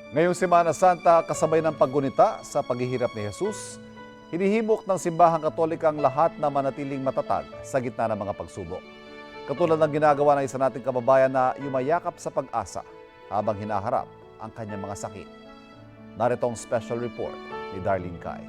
Ngayong Semana Santa, kasabay ng paggunita sa paghihirap ni Jesus, hinihimok ng Simbahang Katolikang lahat na manatiling matatag sa gitna ng mga pagsubok. Katulad ng ginagawa ng isa nating kababayan na yumayakap sa pag-asa habang hinaharap ang kanyang mga sakit. Narito ang special report ni Darlene Kai.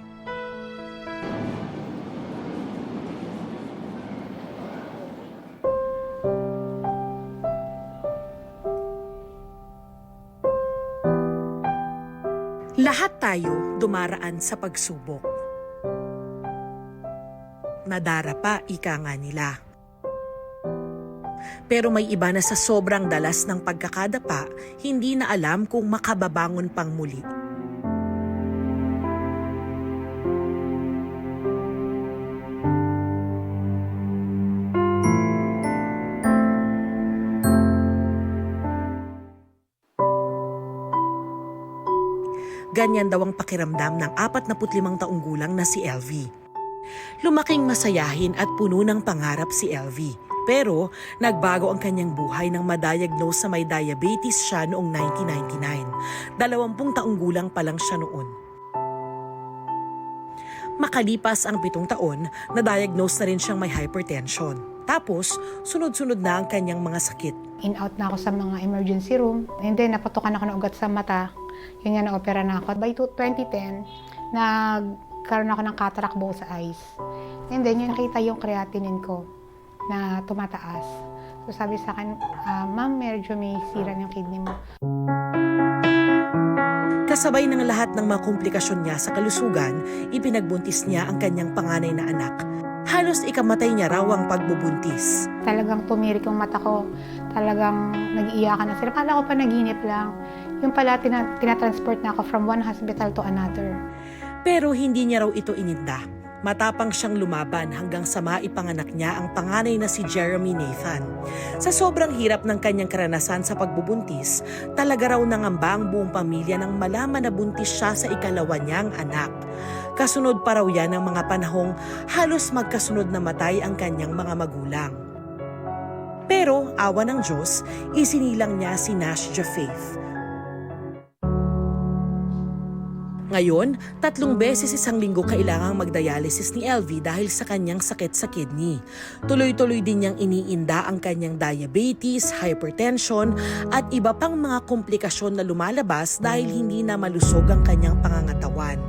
Lahat tayo dumaraan sa pagsubok. Nadarapa, ika nga nila. Pero may iba na sa sobrang dalas ng pagkakadapa, hindi na alam kung makababangon pang muli. Ganyan daw ang pakiramdam ng 45 taong gulang na si LV. Lumaking masayahin at puno ng pangarap si LV. Pero nagbago ang kanyang buhay nang ma-diagnose sa may diabetes siya noong 1999. 20 taong gulang pa lang siya noon. Makalipas ang 7 taon, na-diagnose na rin siyang may hypertension. Tapos, sunod-sunod na ang kanyang mga sakit. In-out na ako sa mga emergency room. And then, napatukan ako ng ugat sa mata. Yun nga, na-opera na ako. By 2010, nagkaroon ako ng cataract both eyes. And then, yun nakita yung creatinine ko na tumataas. So, sabi sa akin, ma'am, medyo may sira yung kidney mo. Kasabay ng lahat ng mga komplikasyon niya sa kalusugan, ipinagbuntis niya ang kanyang panganay na anak. Halos ikamatay niya raw ang pagbubuntis. Talagang tumirik yung mata ko. Talagang nag-iiyakan na sila. Kala ko pa naginip lang. Yung pala, tinatransport na ako from one hospital to another. Pero hindi niya raw ito ininda. Matapang siyang lumaban hanggang sa maipanganak niya ang panganay na si Jeremy Nathan. Sa sobrang hirap ng kanyang karanasan sa pagbubuntis, talaga raw nangamba ang buong pamilya nang malaman na buntis siya sa ikalawa niyang anak. Kasunod pa raw yan ng mga panahong halos magkasunod na matay ang kanyang mga magulang. Pero awa ng Diyos, isinilang niya si Nashja Faith. Ngayon, 3 beses isang linggo kailangang magdialysis ni LV dahil sa kanyang sakit sa kidney. Tuloy-tuloy din niyang iniinda ang kanyang diabetes, hypertension at iba pang mga komplikasyon na lumalabas dahil hindi na malusog ang kanyang pangangatawan.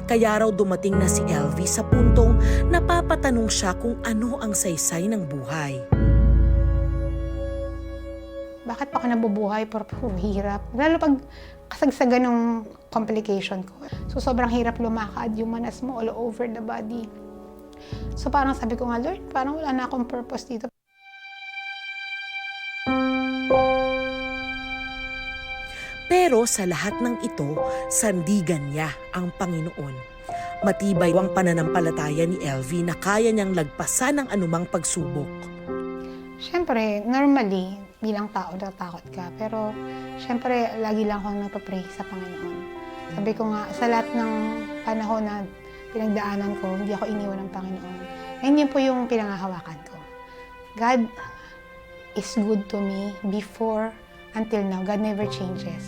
Kaya raw dumating na si LV sa puntong napapatanong siya kung ano ang saysay ng buhay. Bakit pa ako nabubuhay? Hirap. Lalo pag kasagsagan ng complication ko. So, sobrang hirap lumakad. Yung manas mo all over the body. So, parang sabi ko nga, Lord, parang wala na akong purpose dito. Pero sa lahat ng ito, sandigan niya ang Panginoon. Matibay ang pananampalataya ni LV na kaya niyang lagpasan ng anumang pagsubok. Siyempre, normally, bilang tao, natatakot ka. Pero, siyempre, lagi lang akong nagpa-pray sa Panginoon. Sabi ko nga, sa lahat ng panahon na pinagdaanan ko, hindi ako iniwan ng Panginoon. And yun po yung pinangahawakan ko. God is good to me before, until now. God never changes.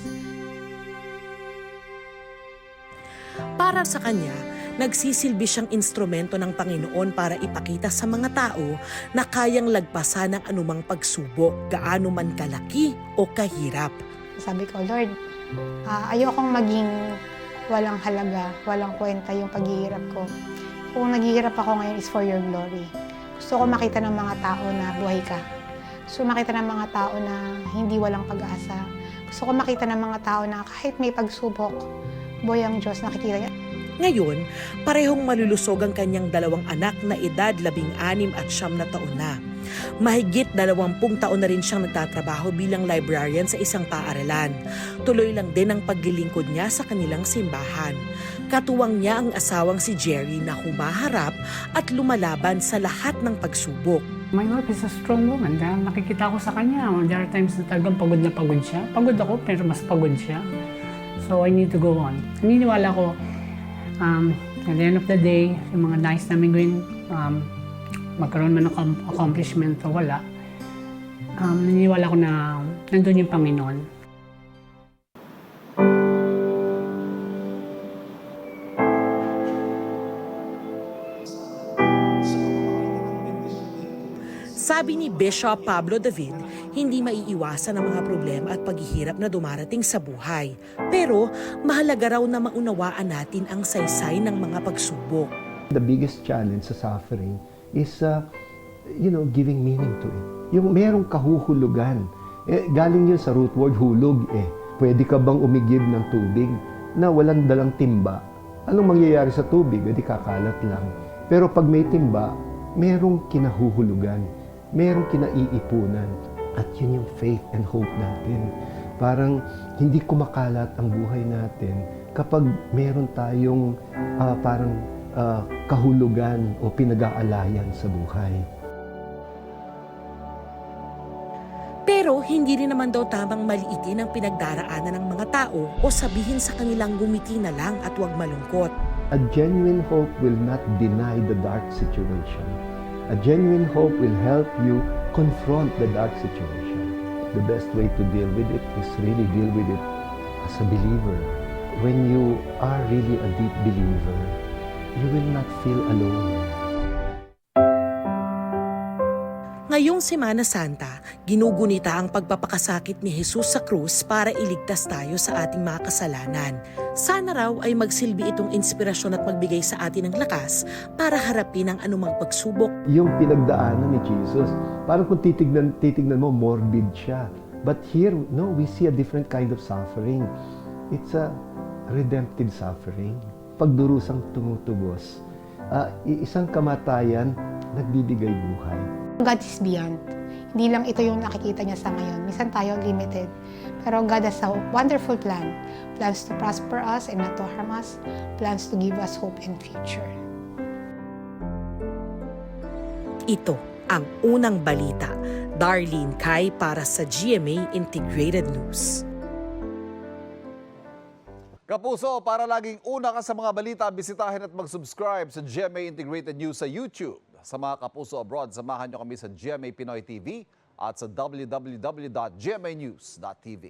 Para sa kanya, nagsisilbi siyang instrumento ng Panginoon para ipakita sa mga tao na kayang lagpasan ng anumang pagsubok, gaano man kalaki o kahirap. Sabi ko, Lord, ayokong maging walang halaga, walang kwenta yung paghihirap ko. Kung naghihirap ako ngayon is for your glory. Gusto ko makita ng mga tao na buhay ka. Gusto ko makita ng mga tao na hindi walang pag-asa. Gusto ko makita ng mga tao na kahit may pagsubok, buhay ang Diyos, nakikita niya. Ngayon, parehong malulusog ang kanyang 2 anak na edad 16 at 9 na taon na. Mahigit 20 taon na rin siyang nagtatrabaho bilang librarian sa isang paaralan. Tuloy lang din ang paglilingkod niya sa kanilang simbahan. Katuwang niya ang asawang si Jerry na humaharap at lumalaban sa lahat ng pagsubok. My wife is a strong woman. Dahil nakikita ko sa kanya, there are times na talagang pagod na pagod siya. Pagod ako, pero mas pagod siya. So I need to go on. Naniniwala ko, at the end of the day, yung mga nice namin gawin, magkaroon man ng accomplishment o wala, naniniwala ko na nandun yung Panginoon. Sabi ni Bishop Pablo David, hindi maiiwasan ang mga problema at paghihirap na dumarating sa buhay. Pero mahalaga raw na maunawaan natin ang saysay ng mga pagsubok. The biggest challenge sa suffering is, giving meaning to it. Yung merong kahuhulugan. Galing yun sa root word hulog eh. Pwede ka bang umigib ng tubig na walang dalang timba? Anong mangyayari sa tubig? Di kakalat lang. Pero pag may timba, merong kinahuhulugan. Merong kinaiipunan. At yun yung faith and hope natin. Parang hindi kumakalat ang buhay natin kapag meron tayong kahulugan o pinag-aalayan sa buhay. Pero hindi rin naman daw tamang maliitin ang pinagdaraanan ng mga tao o sabihin sa kanilang gumiti na lang at huwag malungkot. A genuine hope will not deny the dark situation. A genuine hope will help you confront the dark situation. The best way to deal with it is really deal with it as a believer. When you are really a deep believer, you will not feel alone. Ngayong Semana Santa, ginugunita ang pagpapakasakit ni Jesus sa krus para iligtas tayo sa ating mga kasalanan. Sana raw ay magsilbi itong inspirasyon at magbigay sa atin ng lakas para harapin ang anumang pagsubok. Yung pinagdaanan ni Jesus, parang kung titignan mo, morbid siya. But here, no, we see a different kind of suffering. It's a redemptive suffering. Pagdurusang tumutubos. Isang kamatayan, nagbibigay buhay. God is beyond. Hindi lang ito yung nakikita niya sa ngayon. Minsan tayo limited. Pero God has a wonderful plan. Plans to prosper us and not to harm us. Plans to give us hope and future. Ito ang unang balita. Darlene Kai para sa GMA Integrated News. Kapuso, para laging una ka sa mga balita, bisitahin at mag-subscribe sa GMA Integrated News sa YouTube. Sa mga kapuso abroad, samahan nyo kami sa GMA Pinoy TV at sa www.gmanews.tv.